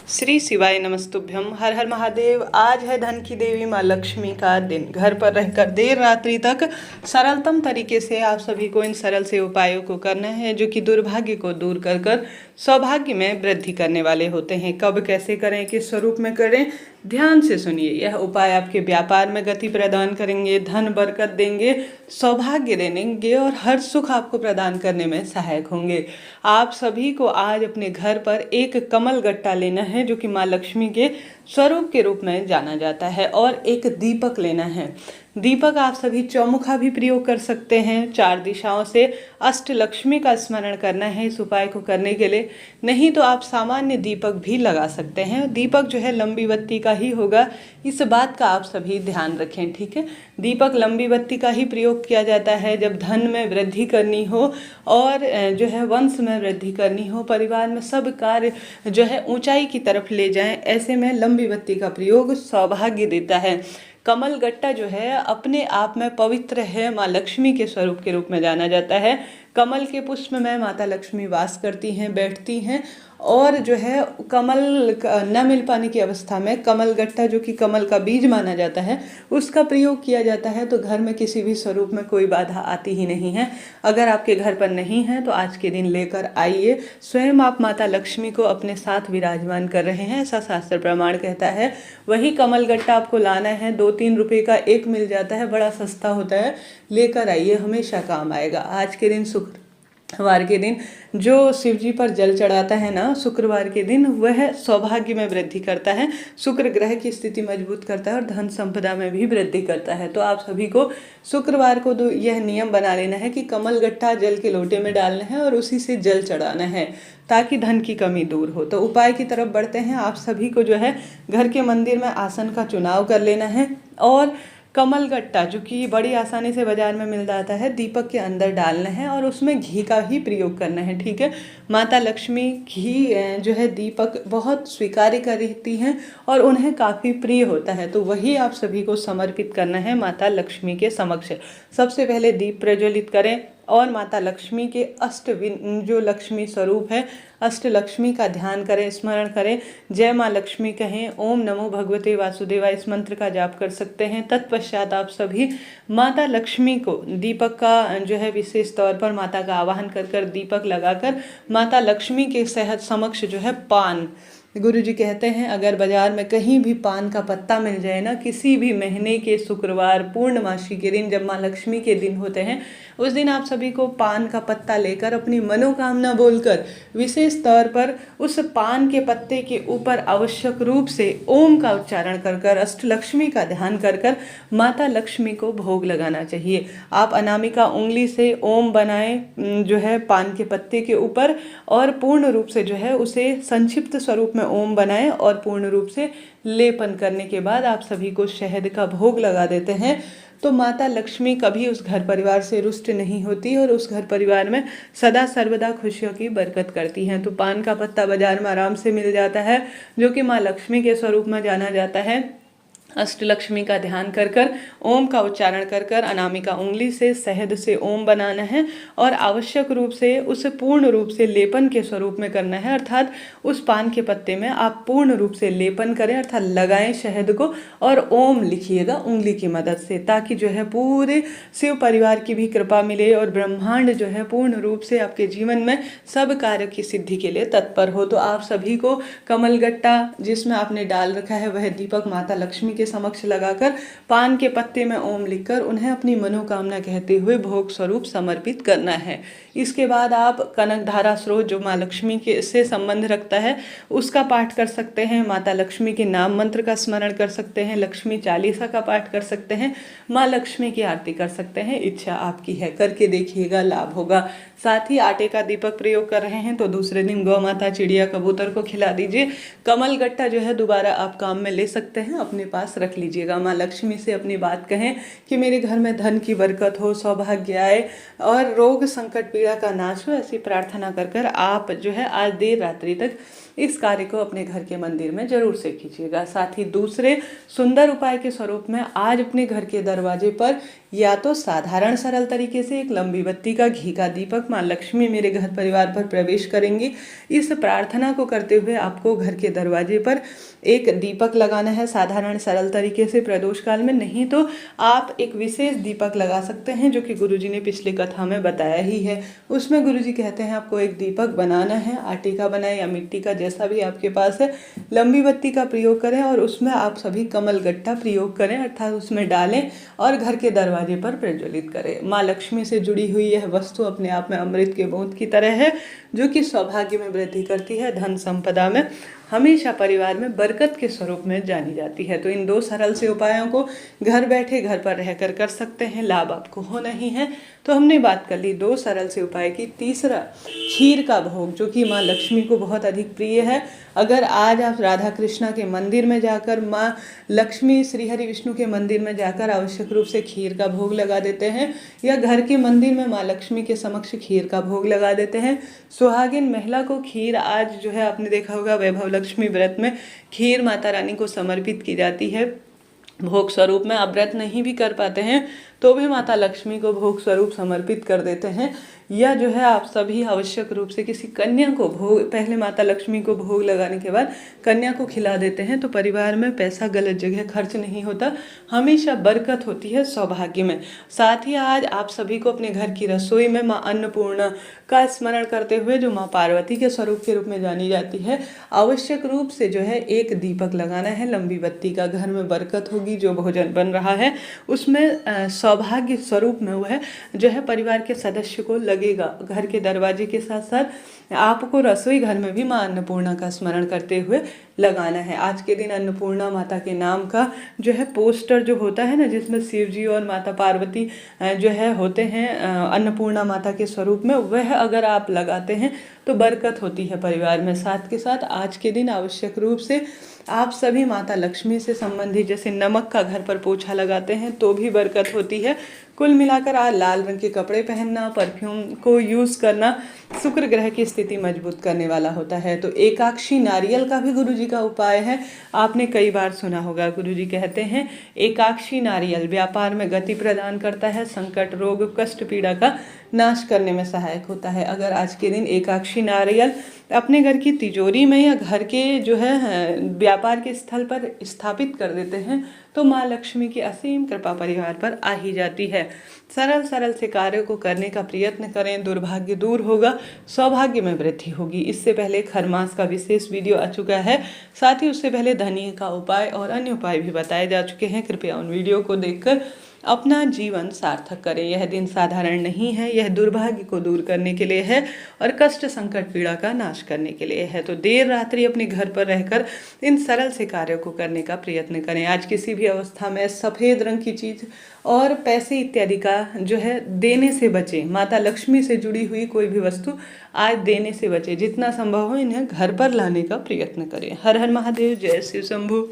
श्री शिवाय नमस्तुभ्यम। हर हर महादेव। आज है धन की देवी माँ लक्ष्मी का दिन। घर पर रहकर देर रात्रि तक सरलतम तरीके से आप सभी को इन सरल से उपायों को करना है जो कि दुर्भाग्य को दूर कर कर सौभाग्य में वृद्धि करने वाले होते हैं। कब कैसे करें, किस स्वरूप में करें, ध्यान से सुनिए। यह उपाय आपके व्यापार में गति प्रदान करेंगे, धन बरकत देंगे, सौभाग्य देंगे और हर सुख आपको प्रदान करने में सहायक होंगे। आप सभी को आज अपने घर पर एक कमल गट्टा लेना है जो कि माँ लक्ष्मी के स्वरूप के रूप में जाना जाता है, और एक दीपक लेना है। दीपक आप सभी चौमुखा भी प्रयोग कर सकते हैं। 4 दिशाओं से अष्ट लक्ष्मी का स्मरण करना है इस उपाय को करने के लिए। नहीं तो आप सामान्य दीपक भी लगा सकते हैं। दीपक जो है लंबी बत्ती का ही होगा, इस बात का आप सभी ध्यान रखें, ठीक है। दीपक लंबी बत्ती का ही प्रयोग किया जाता है जब धन में वृद्धि करनी हो और जो है वंश में वृद्धि करनी हो, परिवार में सब कार्य जो है ऊंचाई की तरफ ले जाएं। ऐसे में लंबी बत्ती का प्रयोग सौभाग्य देता है। कमल गट्टा जो है अपने आप में पवित्र है, माँ लक्ष्मी के स्वरूप के रूप में जाना जाता है। कमल के पुष्प में माता लक्ष्मी वास करती हैं, बैठती हैं, और जो है कमल न मिल पाने की अवस्था में कमल गट्टा जो कि कमल का बीज माना जाता है उसका प्रयोग किया जाता है। तो घर में किसी भी स्वरूप में कोई बाधा आती ही नहीं है। अगर आपके घर पर नहीं है तो आज के दिन लेकर आइए। स्वयं आप माता लक्ष्मी को अपने साथ विराजमान कर रहे हैं, ऐसा शास्त्र प्रमाण कहता है। वही कमल गट्टा आपको लाना है। 2-3 रुपए का एक मिल जाता है, बड़ा सस्ता होता है। लेकर आइए, हमेशा काम आएगा। आज के दिन शुक्रवार के दिन जो शिव जी पर जल चढ़ाता है ना, शुक्रवार के दिन, वह सौभाग्य में वृद्धि करता है, शुक्र ग्रह की स्थिति मजबूत करता है और धन संपदा में भी वृद्धि करता है। तो आप सभी को शुक्रवार को यह नियम बना लेना है कि कमल गट्टा जल के लोटे में डालना है और उसी से जल चढ़ाना है ताकि धन की कमी दूर हो। तो उपाय की तरफ बढ़ते हैं। आप सभी को जो है घर के मंदिर में आसन का चुनाव कर लेना है और कमल गट्टा जो कि बड़ी आसानी से बाजार में मिल जाता है, दीपक के अंदर डालना है और उसमें घी का ही प्रयोग करना है, ठीक है। माता लक्ष्मी घी जो है दीपक बहुत स्वीकार्य करती हैं और उन्हें काफ़ी प्रिय होता है। तो वही आप सभी को समर्पित करना है माता लक्ष्मी के समक्ष। सबसे पहले दीप प्रज्वलित करें और माता लक्ष्मी के जो लक्ष्मी स्वरूप है अष्ट लक्ष्मी का ध्यान करें, स्मरण करें। जय माँ लक्ष्मी कहें, ओम नमो भगवते वासुदेवाय, इस मंत्र का जाप कर सकते हैं। तत्पश्चात आप सभी माता लक्ष्मी को दीपक का जो है विशेष तौर पर माता का आवाहन कर कर दीपक लगाकर माता लक्ष्मी के सहज समक्ष जो है पान, गुरु जी कहते हैं अगर बाजार में कहीं भी पान का पत्ता मिल जाए ना, किसी भी महीने के शुक्रवार पूर्णमासी के दिन जब माँ लक्ष्मी के दिन होते हैं, उस दिन आप सभी को पान का पत्ता लेकर अपनी मनोकामना बोलकर विशेष तौर पर उस पान के पत्ते के ऊपर आवश्यक रूप से ओम का उच्चारण कर कर अष्ट लक्ष्मी का ध्यान कर कर माता लक्ष्मी को भोग लगाना चाहिए। आप अनामिका उंगली से ओम बनाएं जो है पान के पत्ते के ऊपर, और पूर्ण रूप से जो है उसे संक्षिप्त स्वरूप में ओम बनाएं और पूर्ण रूप से लेपन करने के बाद आप सभी को शहद का भोग लगा देते हैं। तो माता लक्ष्मी कभी उस घर परिवार से रुष्ट नहीं होती और उस घर परिवार में सदा सर्वदा खुशियों की बरकत करती हैं। तो पान का पत्ता बाजार में आराम से मिल जाता है जो कि माँ लक्ष्मी के स्वरूप में जाना जाता है। अष्ट लक्ष्मी का ध्यान कर कर ओम का उच्चारण कर कर अनामिका उंगली से शहद से ओम बनाना है और आवश्यक रूप से उसे पूर्ण रूप से लेपन के स्वरूप में करना है। अर्थात उस पान के पत्ते में आप पूर्ण रूप से लेपन करें, अर्थात लगाएं शहद को और ओम लिखिएगा उंगली की मदद से, ताकि जो है पूरे शिव परिवार की भी कृपा मिले और ब्रह्मांड जो है पूर्ण रूप से आपके जीवन में सब कार्य की सिद्धि के लिए तत्पर हो। तो आप सभी को कमल गट्टा जिसमें आपने डाल रखा है वह दीपक माता लक्ष्मी के समक्ष लगाकर पान के पत्ते में ओम लिखकर उन्हें अपनी मनोकामना कहते हुए भोग स्वरूप समर्पित करना है। इसके बाद आप कनक धारा स्रोत जो माँ लक्ष्मी के से संबंध रखता है उसका पाठ कर सकते हैं, माता लक्ष्मी के नाम मंत्र का स्मरण कर सकते हैं, लक्ष्मी चालीसा का पाठ कर सकते हैं, माँ लक्ष्मी की आरती कर सकते हैं। इच्छा आपकी है, करके देखिएगा, लाभ होगा। साथ ही आटे का दीपक प्रयोग कर रहे हैं तो दूसरे दिन गौ माता चिड़िया कबूतर को खिला दीजिए। कमल गट्टा जो है दोबारा आप काम में ले सकते हैं, अपने पास रख लीजिएगा। माँ लक्ष्मी से अपनी बात कहें कि मेरे घर में धन की बरकत हो, सौभाग्य आए और रोग संकट पीड़ा का नाश हो, ऐसी प्रार्थना कर कर आप जो है आज देर रात्रि तक इस कार्य को अपने घर के मंदिर में जरूर से कीजिएगा। साथ ही दूसरे सुंदर उपाय के स्वरूप में आज अपने घर के दरवाजे पर या तो साधारण सरल तरीके से एक लंबी बत्ती का घी का दीपक माँ लक्ष्मी मेरे घर परिवार पर प्रवेश करेंगी। इस प्रार्थना को करते हुए आपको घर के दरवाजे पर एक दीपक लगाना है साधारण सरल तरीके से प्रदोष काल में। नहीं तो आप एक विशेष दीपक लगा सकते हैं जो कि गुरुजी ने पिछली कथा में बताया ही है। उसमें गुरुजी कहते हैं आपको एक दीपक बनाना है, आटे का बनाए या मिट्टी का, जैसा भी आपके पास है। लंबी बत्ती का प्रयोग करें और उसमें आप सभी कमल गट्टा प्रयोग करें, अर्थात उसमें डालें और घर के दरवाजे पर प्रज्वलित करें। माँ लक्ष्मी से जुड़ी हुई यह वस्तु अपने आप में अमृत के बूंद की तरह है जो कि सौभाग्य में वृद्धि करती है, धन संपदा में, हमेशा परिवार में बरकत के स्वरूप में जानी जाती है। तो इन 2 सरल से उपायों को घर बैठे घर पर रहकर कर सकते हैं, लाभ आपको होना ही है। तो हमने बात कर ली 2 सरल से उपाय की। तीसरा, खीर का भोग, जो कि माँ लक्ष्मी को बहुत अधिक प्रिय है। अगर आज आप राधा कृष्णा के मंदिर में जाकर, माँ लक्ष्मी श्री हरि विष्णु के मंदिर में जाकर आवश्यक रूप से खीर का भोग लगा देते हैं, या घर के मंदिर में माँ लक्ष्मी के समक्ष खीर का भोग लगा देते हैं। सुहागिन महिला को खीर, आज जो है आपने देखा होगा वैभव लक्ष्मी व्रत में खीर माता रानी को समर्पित की जाती है भोग स्वरूप में। आप व्रत नहीं भी कर पाते हैं तो भी माता लक्ष्मी को भोग स्वरूप समर्पित कर देते हैं। या जो है आप सभी आवश्यक रूप से किसी कन्या को भोग, पहले माता लक्ष्मी को भोग लगाने के बाद कन्या को खिला देते हैं, तो परिवार में पैसा गलत जगह खर्च नहीं होता, हमेशा बरकत होती है सौभाग्य में। साथ ही आज आप सभी को अपने घर की रसोई में माँ अन्नपूर्णा का स्मरण करते हुए, जो माँ पार्वती के स्वरूप के रूप में जानी जाती है, आवश्यक रूप से जो है एक दीपक लगाना है लंबी बत्ती का। घर में बरकत होगी, जो भोजन बन रहा है उसमें सौभाग्य स्वरूप में वह जो है परिवार के सदस्य को लगेगा। घर के दरवाजे के साथ साथ आपको रसोई घर में भी माँ अन्नपूर्णा का स्मरण करते हुए लगाना है। आज के दिन अन्नपूर्णा माता के नाम का जो है पोस्टर जो होता है ना, जिसमें शिव जी और माता पार्वती जो है होते हैं अन्नपूर्णा माता के स्वरूप में, वह अगर आप लगाते हैं तो बरकत होती है परिवार में। साथ के साथ आज के दिन आवश्यक रूप से आप सभी माता लक्ष्मी से संबंधित, जैसे नमक का घर पर पोछा लगाते हैं तो भी बरकत होती है। कुल मिलाकर आज लाल रंग के कपड़े पहनना, परफ्यूम को यूज़ करना शुक्र ग्रह की स्थिति मजबूत करने वाला होता है। तो एकाक्षी नारियल का भी गुरुजी का उपाय है, आपने कई बार सुना होगा। गुरुजी कहते हैं एकाक्षी नारियल व्यापार में गति प्रदान करता है, संकट, रोग, कष्ट, पीड़ा का नाश करने में सहायक होता है। अगर आज के दिन एकाक्षी नारियल अपने घर की तिजोरी में या घर के जो है व्यापार के स्थल पर स्थापित कर देते हैं तो माँ लक्ष्मी की असीम कृपा परिवार पर आ ही जाती है। सरल सरल से कार्यों को करने का प्रयत्न करें, दुर्भाग्य दूर होगा, सौभाग्य में वृद्धि होगी। इससे पहले खरमास का विशेष वीडियो आ चुका है, साथ ही उससे पहले धनिये का उपाय और अन्य उपाय भी बताए जा चुके हैं। कृपया उन वीडियो को देखकर अपना जीवन सार्थक करें। यह दिन साधारण नहीं है, यह दुर्भाग्य को दूर करने के लिए है और कष्ट, संकट, पीड़ा का नाश करने के लिए है। तो देर रात्रि अपने घर पर रहकर इन सरल से कार्यों को करने का प्रयत्न करें। आज किसी भी अवस्था में सफ़ेद रंग की चीज़ और पैसे इत्यादि का जो है देने से बचें। माता लक्ष्मी से जुड़ी हुई कोई भी वस्तु आज देने से बचें। जितना संभव हो इन्हें घर पर लाने का प्रयत्न करें। हर हर महादेव, जय शिव शंभू।